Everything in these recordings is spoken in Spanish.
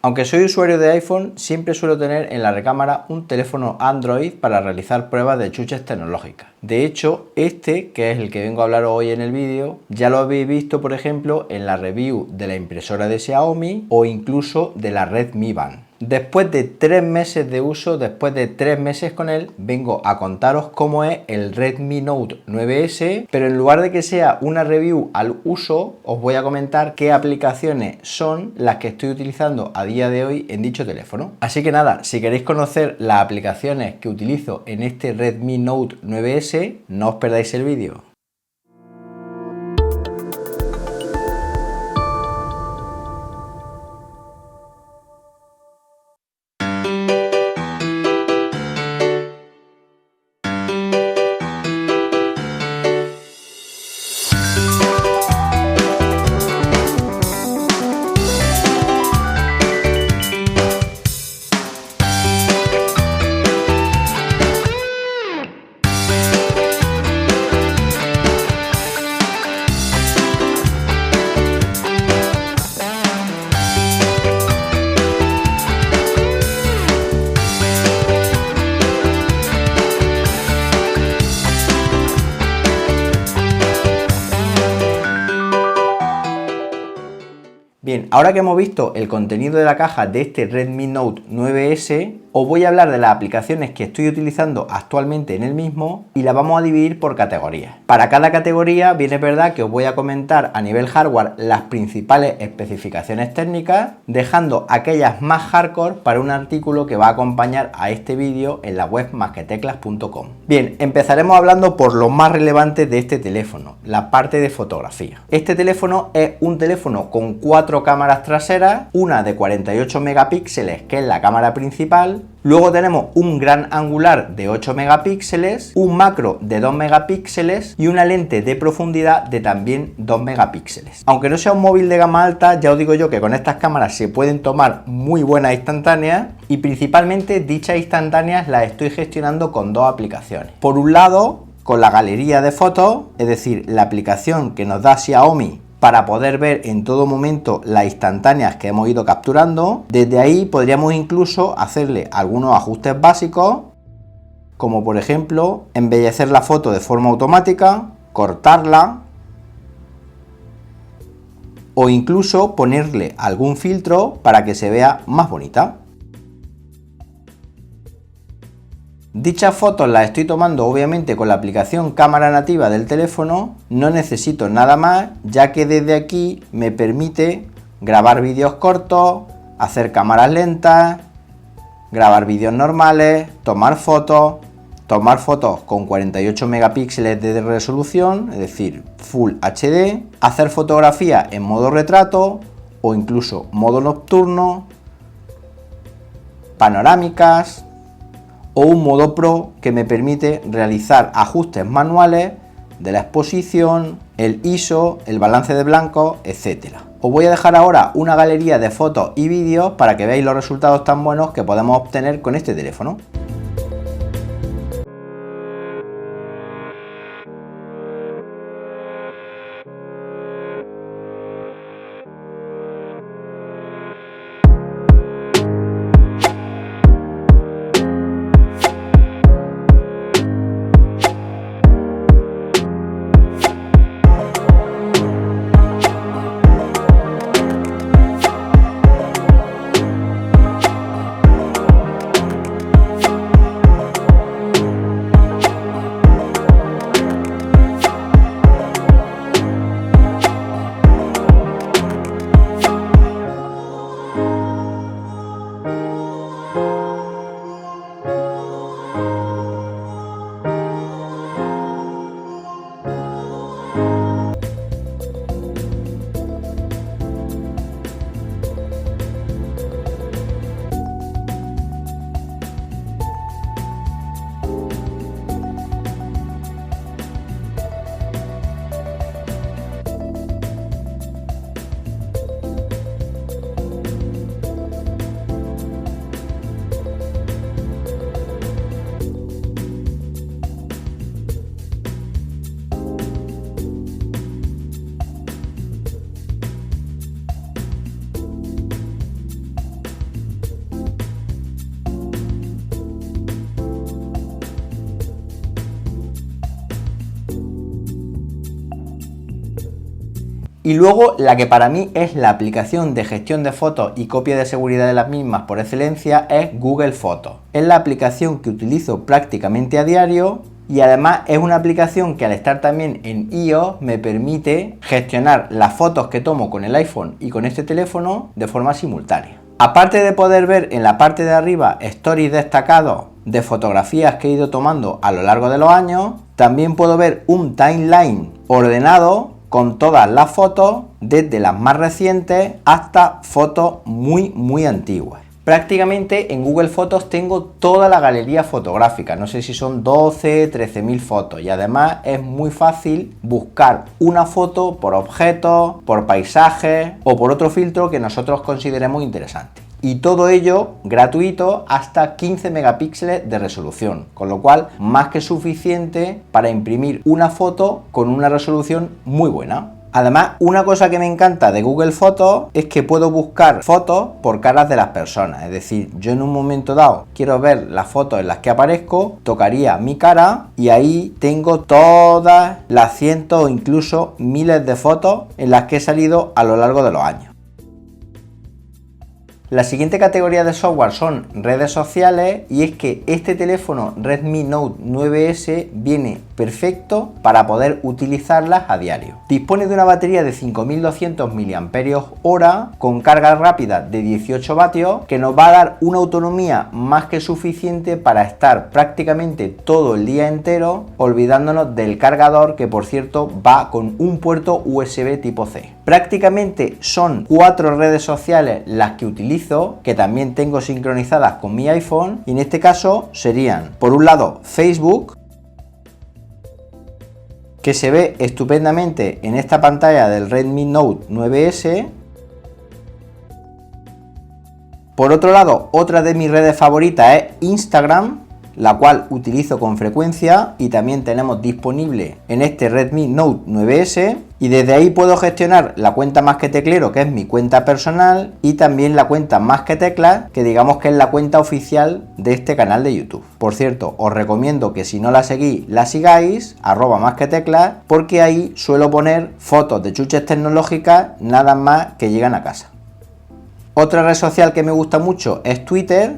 Aunque soy usuario de iPhone, siempre suelo tener en la recámara un teléfono Android para realizar pruebas de chuches tecnológicas. De hecho, este, que es el que vengo a hablar hoy en el vídeo, ya lo habéis visto, por ejemplo, en la review de la impresora de Xiaomi o incluso de la Redmi Band. Después de 3 meses de uso, después de 3 meses con él, vengo a contaros cómo es el Redmi Note 9S, pero en lugar de que sea una review al uso, os voy a comentar qué aplicaciones son las que estoy utilizando a día de hoy en dicho teléfono. Así que nada, si queréis conocer las aplicaciones que utilizo en este Redmi Note 9S, no os perdáis el vídeo. Bien, ahora que hemos visto el contenido de la caja de este Redmi Note 9S, os voy a hablar de las aplicaciones que estoy utilizando actualmente en el mismo y las vamos a dividir por categorías. Para cada categoría, bien es verdad que os voy a comentar a nivel hardware las principales especificaciones técnicas, dejando aquellas más hardcore para un artículo que va a acompañar a este vídeo en la web masqueteclas.com. Bien, empezaremos hablando por lo más relevante de este teléfono, la parte de fotografía. Este teléfono es un teléfono con 4 cámaras traseras, una de 48 megapíxeles que es la cámara principal, luego tenemos un gran angular de 8 megapíxeles, un macro de 2 megapíxeles y una lente de profundidad de también 2 megapíxeles. Aunque no sea un móvil de gama alta, ya os digo yo que con estas cámaras se pueden tomar muy buenas instantáneas y principalmente dichas instantáneas las estoy gestionando con dos aplicaciones. Por un lado, con la galería de fotos, es decir, la aplicación que nos da Xiaomi para poder ver en todo momento las instantáneas que hemos ido capturando. Desde ahí podríamos incluso hacerle algunos ajustes básicos, como por ejemplo embellecer la foto de forma automática, cortarla o incluso ponerle algún filtro para que se vea más bonita. Dichas fotos las estoy tomando obviamente con la aplicación cámara nativa del teléfono, no necesito nada más, ya que desde aquí me permite grabar vídeos cortos, hacer cámaras lentas, grabar vídeos normales, tomar fotos con 48 megapíxeles de resolución, es decir, Full HD, hacer fotografía en modo retrato o incluso modo nocturno, panorámicas, o un modo Pro que me permite realizar ajustes manuales de la exposición, el ISO, el balance de blancos, etc. Os voy a dejar ahora una galería de fotos y vídeos para que veáis los resultados tan buenos que podemos obtener con este teléfono. Y luego la que para mí es la aplicación de gestión de fotos y copia de seguridad de las mismas por excelencia es Google Fotos. Es la aplicación que utilizo prácticamente a diario y además es una aplicación que al estar también en iOS me permite gestionar las fotos que tomo con el iPhone y con este teléfono de forma simultánea. Aparte de poder ver en la parte de arriba stories destacados de fotografías que he ido tomando a lo largo de los años, también puedo ver un timeline ordenado con todas las fotos, desde las más recientes hasta fotos muy antiguas. Prácticamente en Google Fotos tengo toda la galería fotográfica, no sé si son 12, 13.000 fotos, y además es muy fácil buscar una foto por objetos, por paisajes o por otro filtro que nosotros consideremos interesante. Y todo ello gratuito hasta 15 megapíxeles de resolución, con lo cual más que suficiente para imprimir una foto con una resolución muy buena. Además, una cosa que me encanta de Google Fotos es que puedo buscar fotos por caras de las personas. Es decir, yo en un momento dado quiero ver las fotos en las que aparezco, tocaría mi cara y ahí tengo todas las cientos o incluso miles de fotos en las que he salido a lo largo de los años. La siguiente categoría de software son redes sociales y es que este teléfono Redmi Note 9S viene perfecto para poder utilizarlas a diario. Dispone de una batería de 5200 mAh con carga rápida de 18 vatios que nos va a dar una autonomía más que suficiente para estar prácticamente todo el día entero olvidándonos del cargador, que por cierto va con un puerto USB tipo C. Prácticamente son 4 redes sociales las que utilizo, que también tengo sincronizadas con mi iPhone, y en este caso serían, por un lado, Facebook, que se ve estupendamente en esta pantalla del Redmi Note 9S. Por otro lado, otra de mis redes favoritas es Instagram, la cual utilizo con frecuencia y también tenemos disponible en este Redmi Note 9S, y desde ahí puedo gestionar la cuenta Más que Teclero, que es mi cuenta personal, y también la cuenta Más que Teclas, que digamos que es la cuenta oficial de este canal de YouTube. Por cierto, os recomiendo que si no la seguís, la sigáis, @másqueteclas, porque ahí suelo poner fotos de chuches tecnológicas nada más que llegan a casa. Otra red social que me gusta mucho es Twitter.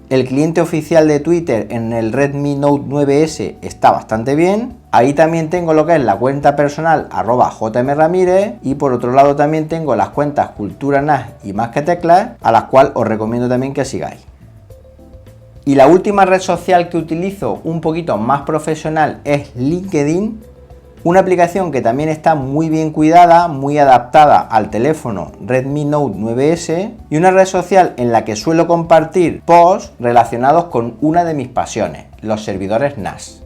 El cliente oficial de Twitter en el Redmi Note 9S está bastante bien. Ahí también tengo lo que es la cuenta personal @jmramírez, y por otro lado también tengo las cuentas Cultura NAS y Más que Teclas, a las cuales os recomiendo también que sigáis. Y la última red social que utilizo un poquito más profesional es LinkedIn, una aplicación que también está muy bien cuidada, muy adaptada al teléfono Redmi Note 9S, y una red social en la que suelo compartir posts relacionados con una de mis pasiones, los servidores NAS.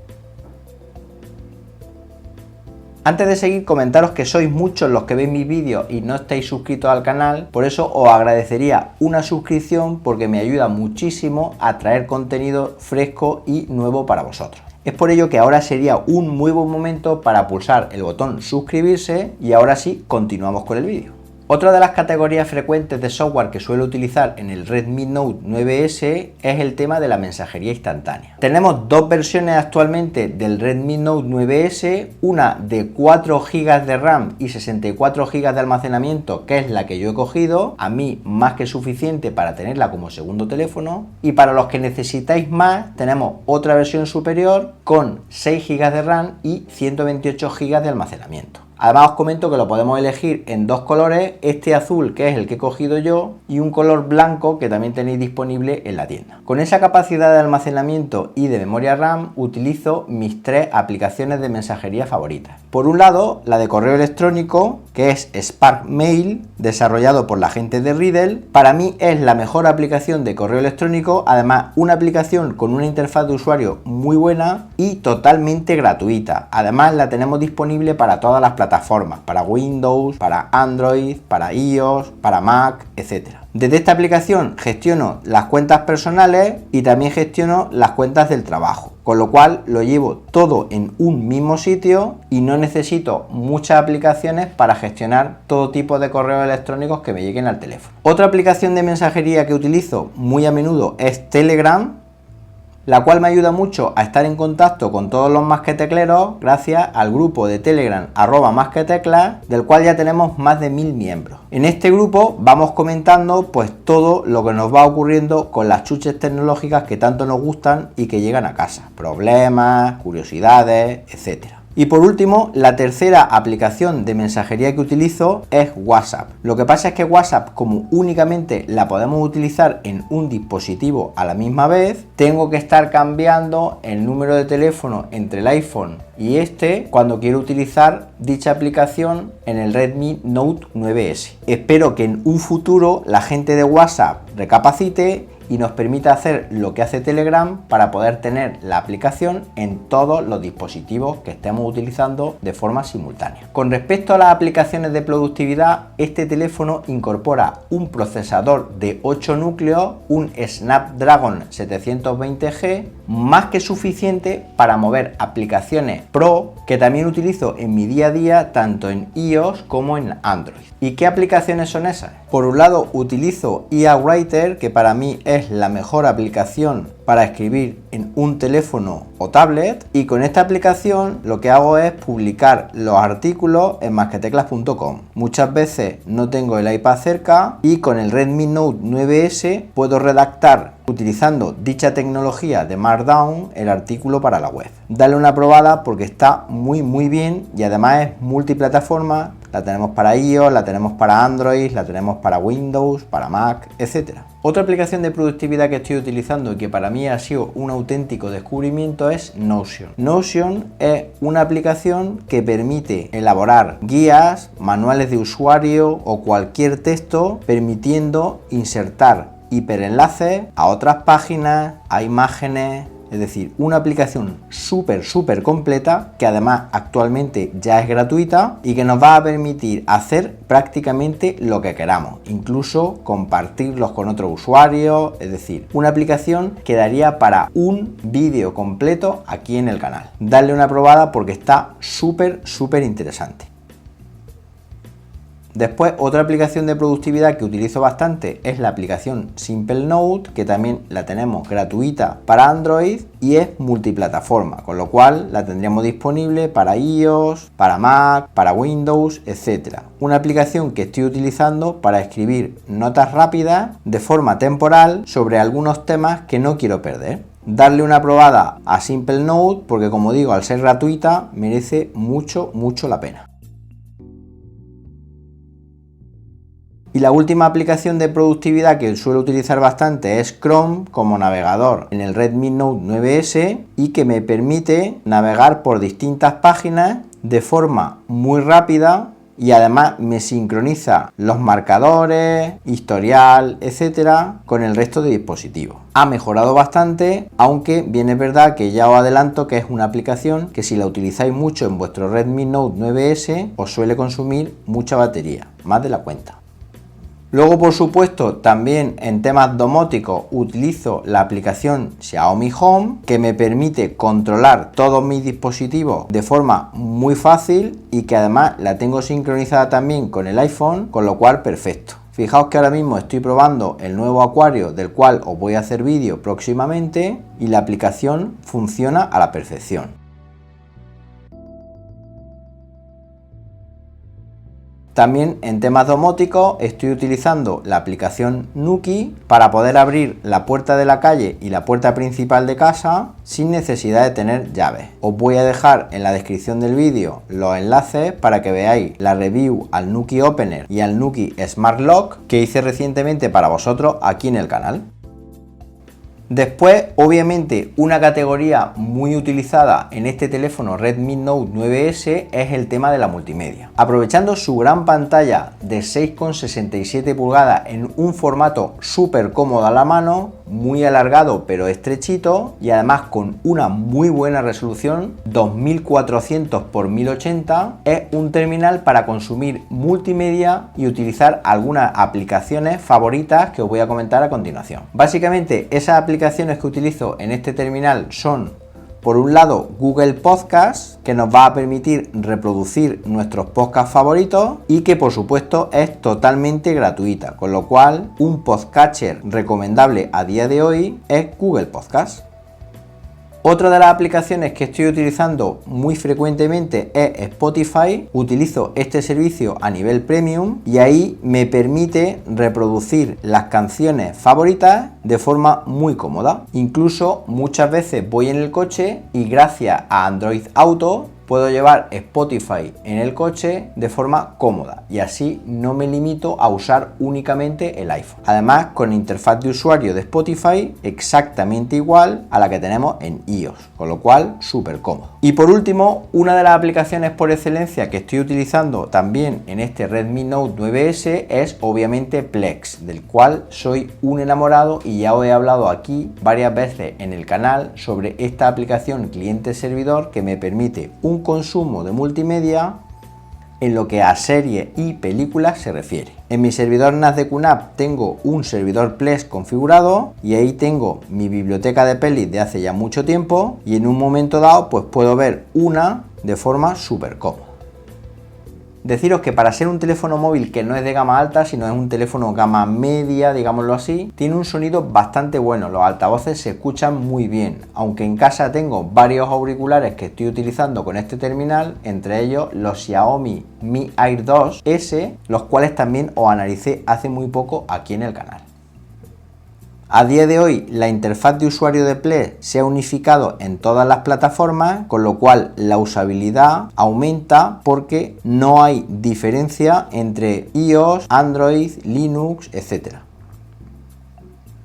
Antes de seguir, comentaros que sois muchos los que veis mis vídeos y no estáis suscritos al canal, por eso os agradecería una suscripción porque me ayuda muchísimo a traer contenido fresco y nuevo para vosotros. Es por ello que ahora sería un muy buen momento para pulsar el botón suscribirse, y ahora sí, continuamos con el vídeo. Otra de las categorías frecuentes de software que suelo utilizar en el Redmi Note 9S es el tema de la mensajería instantánea. Tenemos dos versiones actualmente del Redmi Note 9S, una de 4 GB de RAM y 64 GB de almacenamiento, que es la que yo he cogido, a mí más que suficiente para tenerla como segundo teléfono, y para los que necesitáis más tenemos otra versión superior con 6 GB de RAM y 128 GB de almacenamiento. Además os comento que lo podemos elegir en dos colores, este azul que es el que he cogido yo y un color blanco que también tenéis disponible en la tienda. Con esa capacidad de almacenamiento y de memoria RAM utilizo mis 3 aplicaciones de mensajería favoritas. Por un lado, la de correo electrónico, que es Spark Mail, desarrollado por la gente de Riddle. Para mí es la mejor aplicación de correo electrónico, además una aplicación con una interfaz de usuario muy buena y totalmente gratuita. Además la tenemos disponible para todas las plataformas, para Windows, para Android, para iOS, para Mac, etc. Desde esta aplicación gestiono las cuentas personales y también gestiono las cuentas del trabajo, con lo cual lo llevo todo en un mismo sitio y no necesito muchas aplicaciones para gestionar todo tipo de correos electrónicos que me lleguen al teléfono. Otra aplicación de mensajería que utilizo muy a menudo es Telegram, la cual me ayuda mucho a estar en contacto con todos los masquetecleros gracias al grupo de Telegram @masqueteclas, del cual ya tenemos más de 1000 miembros. En este grupo vamos comentando pues todo lo que nos va ocurriendo con las chuches tecnológicas que tanto nos gustan y que llegan a casa, problemas, curiosidades, etcétera. Y por último, la tercera aplicación de mensajería que utilizo es WhatsApp. Lo que pasa es que WhatsApp, como únicamente la podemos utilizar en un dispositivo a la misma vez, tengo que estar cambiando el número de teléfono entre el iPhone y cuando quiero utilizar dicha aplicación en el Redmi Note 9S. Espero que en un futuro la gente de WhatsApp recapacite y nos permite hacer lo que hace Telegram para poder tener la aplicación en todos los dispositivos que estemos utilizando de forma simultánea. Con respecto a las aplicaciones de productividad, este teléfono incorpora un procesador de 8 núcleos, un Snapdragon 720G, más que suficiente para mover aplicaciones Pro que también utilizo en mi día a día tanto en iOS como en Android. ¿Y qué aplicaciones son esas? Por un lado utilizo IA Writer, que para mí es la mejor aplicación para escribir en un teléfono o tablet, y con esta aplicación lo que hago es publicar los artículos en masqueteclas.com. Muchas veces no tengo el iPad cerca y con el Redmi Note 9S puedo redactar utilizando dicha tecnología de Markdown el artículo para la web. Dale una probada porque está muy bien y además es multiplataforma. La tenemos para iOS, la tenemos para Android, la tenemos para Windows, para Mac, etc. Otra aplicación de productividad que estoy utilizando y que para mí ha sido un auténtico descubrimiento es Notion. Notion es una aplicación que permite elaborar guías, manuales de usuario o cualquier texto, permitiendo insertar hiperenlaces a otras páginas, a imágenes. Es decir, una aplicación súper completa que además actualmente ya es gratuita y que nos va a permitir hacer prácticamente lo que queramos, incluso compartirlos con otros usuarios. Es decir, una aplicación que daría para un vídeo completo aquí en el canal. Darle una probada porque está súper interesante. Después, otra aplicación de productividad que utilizo bastante es la aplicación Simple Note, que también la tenemos gratuita para Android y es multiplataforma, con lo cual la tendríamos disponible para iOS, para Mac, para Windows, etc. Una aplicación que estoy utilizando para escribir notas rápidas de forma temporal sobre algunos temas que no quiero perder. Darle una probada a Simple Note porque, como digo, al ser gratuita merece mucho la pena. Y la última aplicación de productividad que suelo utilizar bastante es Chrome como navegador en el Redmi Note 9S y que me permite navegar por distintas páginas de forma muy rápida y además me sincroniza los marcadores, historial, etcétera, con el resto de dispositivos. Ha mejorado bastante, aunque bien es verdad que ya os adelanto que es una aplicación que si la utilizáis mucho en vuestro Redmi Note 9S os suele consumir mucha batería, más de la cuenta. Luego, por supuesto, también en temas domóticos utilizo la aplicación Xiaomi Home, que me permite controlar todos mis dispositivos de forma muy fácil y que además la tengo sincronizada también con el iPhone, con lo cual perfecto. Fijaos que ahora mismo estoy probando el nuevo acuario del cual os voy a hacer vídeo próximamente y la aplicación funciona a la perfección. También en temas domóticos estoy utilizando la aplicación Nuki para poder abrir la puerta de la calle y la puerta principal de casa sin necesidad de tener llaves. Os voy a dejar en la descripción del vídeo los enlaces para que veáis la review al Nuki Opener y al Nuki Smart Lock que hice recientemente para vosotros aquí en el canal. Después, obviamente, una categoría muy utilizada en este teléfono Redmi Note 9S es el tema de la multimedia. Aprovechando su gran pantalla de 6,67 pulgadas en un formato súper cómodo a la mano, muy alargado pero estrechito y además con una muy buena resolución 2400 x 1080, es un terminal para consumir multimedia y utilizar algunas aplicaciones favoritas que os voy a comentar a continuación. Básicamente, esas aplicaciones que utilizo en este terminal son, por un lado, Google Podcast, que nos va a permitir reproducir nuestros podcasts favoritos y que por supuesto es totalmente gratuita, con lo cual un podcatcher recomendable a día de hoy es Google Podcast. Otra de las aplicaciones que estoy utilizando muy frecuentemente es Spotify. Utilizo este servicio a nivel premium y ahí me permite reproducir las canciones favoritas de forma muy cómoda. Incluso muchas veces voy en el coche y gracias a Android Auto puedo llevar Spotify en el coche de forma cómoda y así no me limito a usar únicamente el iPhone. Además, con interfaz de usuario de Spotify exactamente igual a la que tenemos en iOS, con lo cual súper cómodo. Y por último, una de las aplicaciones por excelencia que estoy utilizando también en este Redmi Note 9S es obviamente Plex, del cual soy un enamorado y ya os he hablado aquí varias veces en el canal sobre esta aplicación cliente-servidor que me permite un consumo de multimedia en lo que a series y películas se refiere. En mi servidor NAS de QNAP tengo un servidor Plex configurado y ahí tengo mi biblioteca de pelis de hace ya mucho tiempo y en un momento dado pues puedo ver una de forma súper cómoda. Deciros que para ser un teléfono móvil que no es de gama alta, sino es un teléfono gama media, digámoslo así, tiene un sonido bastante bueno, los altavoces se escuchan muy bien, aunque en casa tengo varios auriculares que estoy utilizando con este terminal, entre ellos los Xiaomi Mi Air 2 S, los cuales también os analicé hace muy poco aquí en el canal. A día de hoy la interfaz de usuario de Plex se ha unificado en todas las plataformas, con lo cual la usabilidad aumenta porque no hay diferencia entre iOS, Android, Linux, etc.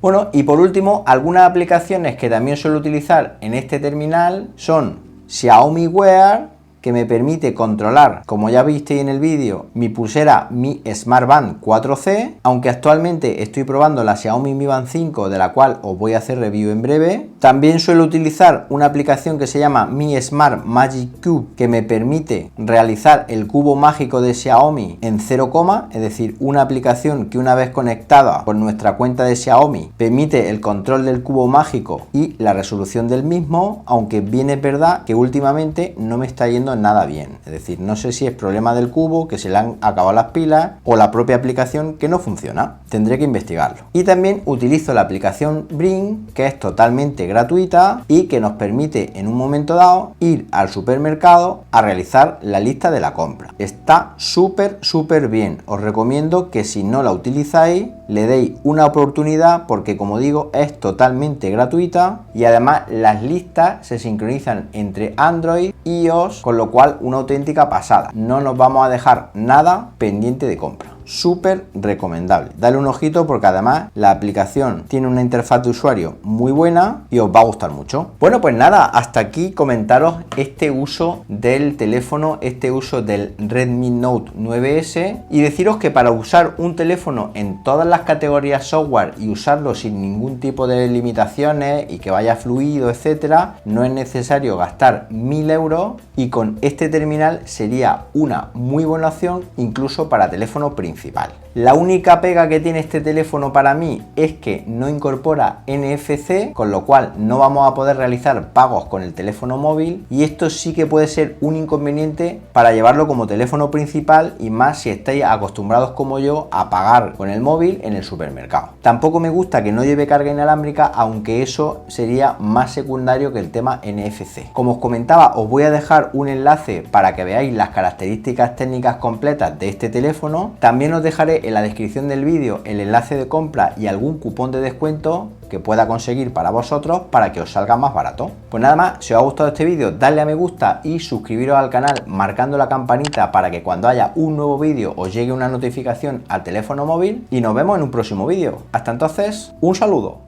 Bueno, y por último, algunas aplicaciones que también suelo utilizar en este terminal son Xiaomi Wear, que me permite controlar, como ya visteis en el vídeo, mi pulsera Mi Smart Band 4C, aunque actualmente estoy probando la Xiaomi Mi Band 5, de la cual os voy a hacer review en breve. También suelo utilizar una aplicación que se llama Mi Smart Magic Cube, que me permite realizar el cubo mágico de Xiaomi en 0, es decir, una aplicación que una vez conectada con nuestra cuenta de Xiaomi permite el control del cubo mágico y la resolución del mismo, aunque bien es verdad que últimamente no me está yendo nada bien, es decir, no sé si es problema del cubo, que se le han acabado las pilas o la propia aplicación que no funciona, tendré que investigarlo. Y también utilizo la aplicación Bring, que es totalmente gratuita y que nos permite en un momento dado ir al supermercado a realizar la lista de la compra. Está súper bien, os recomiendo que si no la utilizáis le deis una oportunidad porque, como digo, es totalmente gratuita y además las listas se sincronizan entre Android y iOS, con lo cual una auténtica pasada. No nos vamos a dejar nada pendiente de compra. Súper recomendable. Dale un ojito porque además la aplicación tiene una interfaz de usuario muy buena y os va a gustar mucho. Bueno, pues nada, hasta aquí comentaros este uso del teléfono, este uso del Redmi Note 9S y deciros que para usar un teléfono en todas las categorías software y usarlo sin ningún tipo de limitaciones y que vaya fluido, etcétera, no es necesario gastar 1000 euros y con este terminal sería una muy buena opción incluso para teléfono principal. La única pega que tiene este teléfono para mí es que no incorpora NFC, con lo cual no vamos a poder realizar pagos con el teléfono móvil y esto sí que puede ser un inconveniente para llevarlo como teléfono principal y más si estáis acostumbrados como yo a pagar con el móvil en el supermercado. Tampoco me gusta que no lleve carga inalámbrica, aunque eso sería más secundario que el tema NFC. Como os comentaba, os voy a dejar un enlace para que veáis las características técnicas completas de este teléfono. También os dejaré en la descripción del vídeo el enlace de compra y algún cupón de descuento que pueda conseguir para vosotros para que os salga más barato. Pues nada más, si os ha gustado este vídeo, dadle a me gusta y suscribiros al canal marcando la campanita para que cuando haya un nuevo vídeo os llegue una notificación al teléfono móvil y nos vemos en un próximo vídeo. Hasta entonces, un saludo.